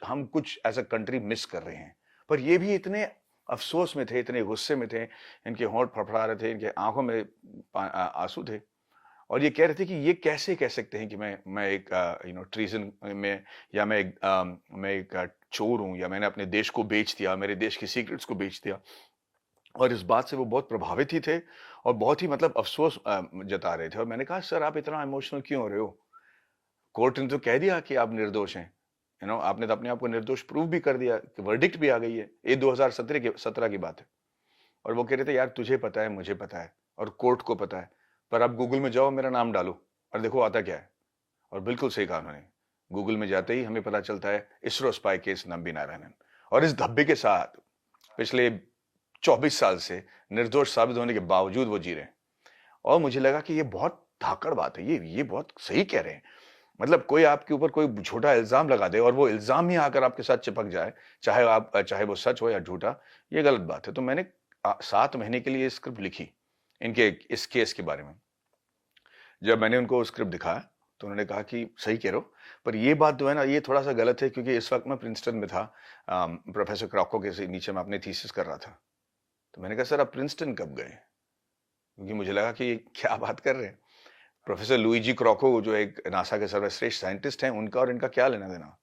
हम कुछ as a country miss कर रहे हैं। पर ये भी इतने अफसोस में थे, इतने गुस्से में थे, इनके होंठ फड़फड़ा रहे थे, इनके आंखों में आंसू थे, और ये कह रहे थे कि ये कैसे कह सकते हैं कि मैं एक ट्रीजन में, या मैं एक चोर हूं, या मैंने अपने देश को बेच दिया, मेरे देश की सीक्रेट्स को बेच दिया। और इस बात से वो बहुत प्रभावित ही थे और बहुत ही मतलब अफसोस जता रहे थे। और मैंने कहा सर आप इतना इमोशनल क्यों हो रहे हो? कोर्ट ने तो कह दिया कि आप निर्दोष हैं, आपने तो अपने आप को निर्दोष प्रूव भी कर दिया, कि वर्डिक्ट भी आ गई है। ये 2017 की बात है। और वो कह रहे थे यार तुझे पता है, मुझे पता है, और कोर्ट को पता है, पर आप गूगल में जाओ, मेरा नाम डालो और देखो आता क्या है। और बिल्कुल सही कहा उन्होंने। गूगल में जाते ही हमें पता चलता है इसरो स्पाई केस नंबी नारायणन। और इस धब्बे के साथ पिछले 24 साल से निर्दोष साबित होने के बावजूद वो जी रहे हैं। और मुझे लगा कि ये बहुत धाकड़ बात है, ये बहुत सही कह रहे हैं। मतलब कोई आपके ऊपर कोई झूठा इल्जाम लगा दे और वो इल्जाम ही आकर आपके साथ चिपक जाए, चाहे वो सच हो या झूठा, ये गलत बात है। तो मैंने 7 महीने के लिए स्क्रिप्ट लिखी इनके इस केस के बारे में। जब मैंने उनको स्क्रिप्ट दिखाया तो उन्होंने कहा कि सही कह रहे हो, पर ये बात जो है ना, ये थोड़ा सा गलत है, क्योंकि इस वक्त मैं प्रिंसटन में था, प्रोफेसर क्रॉको के नीचे मैं अपने थीसिस कर रहा था। तो मैंने कहा सर आप प्रिंसटन कब गए? क्योंकि मुझे लगा कि क्या बात कर रहे हैं। प्रोफेसर लुइजी क्रॉको जो एक नासा के सर्वश्रेष्ठ साइंटिस्ट हैं, उनका और इनका क्या लेना देना।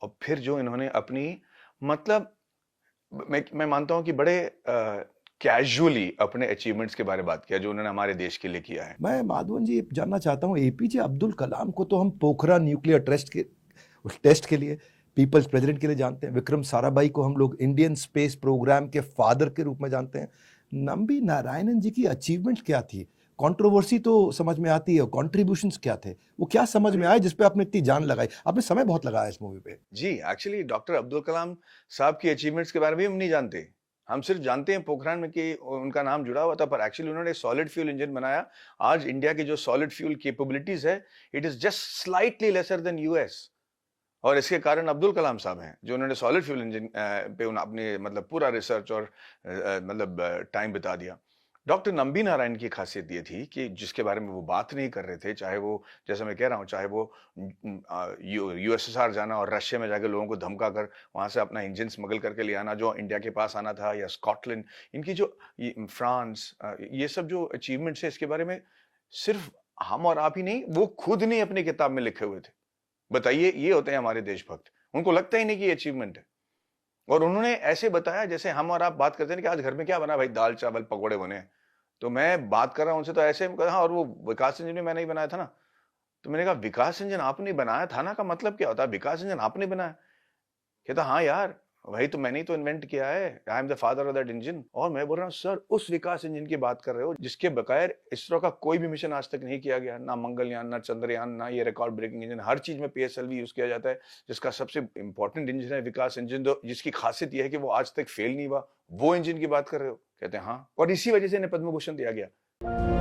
और फिर जो इन्होंने अपनी, मतलब मैं मानता हूं कि बड़े कैजुअली अपने अचीवमेंट्स के बारे में बात किया जो उन्होंने हमारे देश के लिए किया है। मैं माधवन जी जानना चाहता हूं, एपीजे अब्दुल कलाम को तो हम पोखरा न्यूक्लियर टेस्ट के लिए पीपल्स प्रेसिडेंट के लिए जानते हैं। विक्रम साराभाई को हम लोग इंडियन स्पेस प्रोग्राम के फादर के रूप में जानते हैं। नंबी नारायणन जी की अचीवमेंट क्या थी? कंट्रोवर्सी तो समझ में आती है, कॉन्ट्रीब्यूशंस क्या थे, वो क्या समझ में आए जिसपे आपने इतनी जान लगाई? आपने समय बहुत लगाया इस मूवी पे। जी, एक्चुअली डॉक्टर अब्दुल कलाम साहब की अचीवमेंट्स के बारे में हम नहीं जानते। हम सिर्फ जानते हैं पोखरान में कि उनका नाम जुड़ा हुआ था, पर एक्चुअली उन्होंने सॉलिड फ्यूल इंजन बनाया। आज इंडिया की जो सॉलिड फ्यूल कैपेबिलिटीज है, it is just slightly lesser than US. और इसके कारण अब्दुल कलाम साहब हैं, जो उन्होंने सॉलिड फ्यूल इंजन पे अपने मतलब पूरा रिसर्च और मतलब टाइम बिता दिया। डॉक्टर नंबी नारायण की खासियत ये थी कि जिसके बारे में वो बात नहीं कर रहे थे, चाहे वो, जैसे मैं कह रहा हूँ, चाहे वो यूएसएसआर जाना और रशिया में जाकर लोगों को धमका कर वहां से अपना इंजन स्मगल करके ले आना जो इंडिया के पास आना था, या स्कॉटलैंड, इनकी जो फ्रांस, ये सब जो अचीवमेंट्स है, इसके बारे में सिर्फ हम और आप ही नहीं, वो खुद नहीं अपनी किताब में लिखे हुए थे। बताइए, ये होते हैं हमारे देशभक्त। उनको लगता ही नहीं कि ये अचीवमेंट है, और उन्होंने ऐसे बताया जैसे हम और आप बात करते हैं कि आज घर में क्या बना भाई, दाल चावल पकौड़े बने। तो मैं बात कर रहा हूं उनसे, तो ऐसे हाँ, और वो विकास इंजन भी मैंने ही बनाया था ना। तो मैंने कहा विकास इंजन आपने बनाया था ना का मतलब क्या होता है? विकास इंजन आपने बनाया? कहता हाँ यार, वही तो मैंने ही तो इन्वेंट किया है, I am the father of that engine. और मैं बोल रहा हूँ सर, उस विकास इंजन की बात कर रहे हो जिसके बगैर इसरो का कोई भी मिशन आज तक नहीं किया गया, ना मंगलयान, ना चंद्रयान, ना ये रिकॉर्ड ब्रेकिंग इंजन। हर चीज में पीएसएलवी यूज किया जाता है, जिसका सबसे इंपॉर्टेंट इंजन है विकास इंजन, जिसकी खासियत यह है कि वो आज तक फेल नहीं हुआ। वो इंजन की बात कर रहे हो? कहते हैं हाँ, और इसी वजह से इन्हें पद्म भूषण दिया गया।